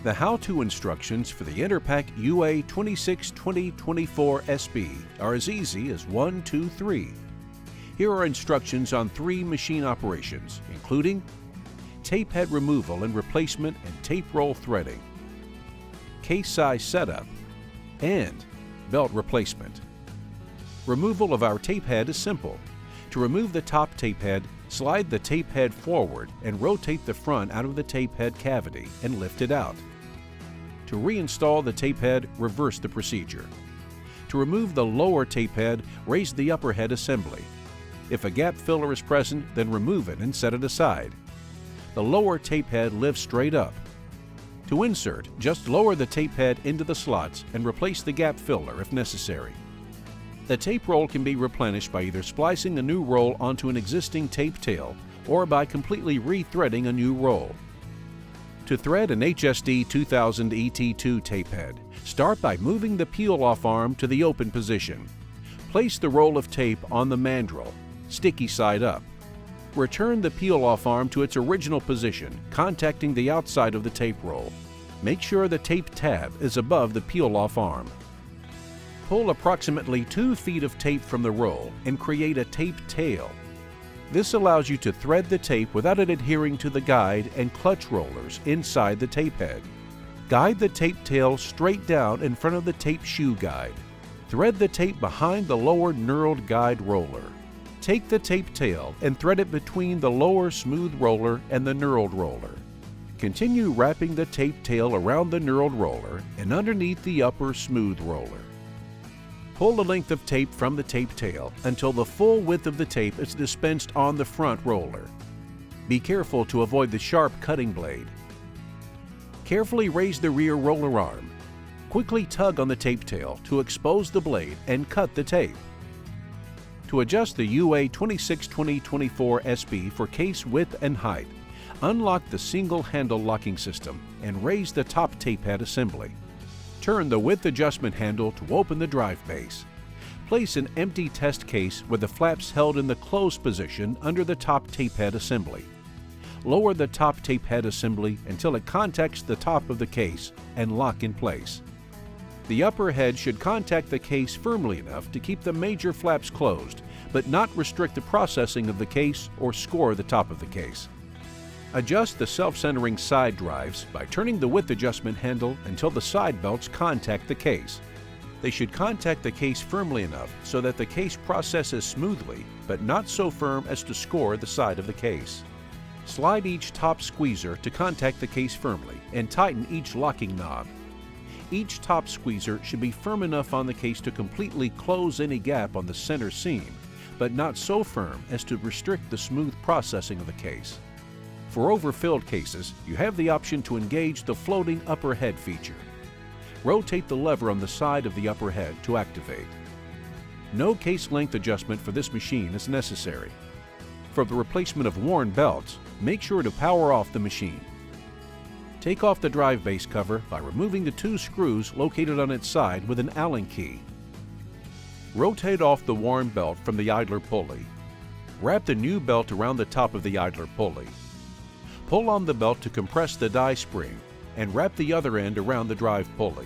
The how-to instructions for the Interpack UA 262024SB are as easy as 1, 2, 3. Here are instructions on 3 machine operations, including tape head removal and replacement and tape roll threading, case size setup, and belt replacement. Removal of our tape head is simple. To remove the top tape head, slide the tape head forward and rotate the front out of the tape head cavity and lift it out. To reinstall the tape head, reverse the procedure. To remove the lower tape head, raise the upper head assembly. If a gap filler is present, then remove it and set it aside. The lower tape head lifts straight up. To insert, just lower the tape head into the slots and replace the gap filler if necessary. The tape roll can be replenished by either splicing a new roll onto an existing tape tail or by completely re-threading a new roll. To thread an HSD 2000 ET2 tape head, start by moving the peel-off arm to the open position. Place the roll of tape on the mandrel, sticky side up. Return the peel-off arm to its original position, contacting the outside of the tape roll. Make sure the tape tab is above the peel-off arm. Pull approximately 2 feet of tape from the roll and create a tape tail. This allows you to thread the tape without it adhering to the guide and clutch rollers inside the tape head. Guide the tape tail straight down in front of the tape shoe guide. Thread the tape behind the lower knurled guide roller. Take the tape tail and thread it between the lower smooth roller and the knurled roller. Continue wrapping the tape tail around the knurled roller and underneath the upper smooth roller. Pull the length of tape from the tape tail until the full width of the tape is dispensed on the front roller. Be careful to avoid the sharp cutting blade. Carefully raise the rear roller arm. Quickly tug on the tape tail to expose the blade and cut the tape. To adjust the UA 262024SB for case width and height, unlock the single handle locking system and raise the top tape head assembly. Turn the width adjustment handle to open the drive base. Place an empty test case with the flaps held in the closed position under the top tape head assembly. Lower the top tape head assembly until it contacts the top of the case and lock in place. The upper head should contact the case firmly enough to keep the major flaps closed, but not restrict the processing of the case or score the top of the case. Adjust the self-centering side drives by turning the width adjustment handle until the side belts contact the case. They should contact the case firmly enough so that the case processes smoothly, but not so firm as to score the side of the case. Slide each top squeezer to contact the case firmly and tighten each locking knob. Each top squeezer should be firm enough on the case to completely close any gap on the center seam, but not so firm as to restrict the smooth processing of the case. For overfilled cases, you have the option to engage the floating upper head feature. Rotate the lever on the side of the upper head to activate. No case length adjustment for this machine is necessary. For the replacement of worn belts, make sure to power off the machine. Take off the drive base cover by removing the 2 screws located on its side with an Allen key. Rotate off the worn belt from the idler pulley. Wrap the new belt around the top of the idler pulley. Pull on the belt to compress the die spring and wrap the other end around the drive pulley.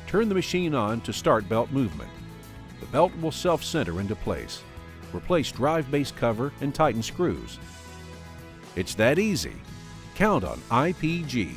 Turn the machine on to start belt movement. The belt will self-center into place. Replace drive base cover and tighten screws. It's that easy. Count on IPG.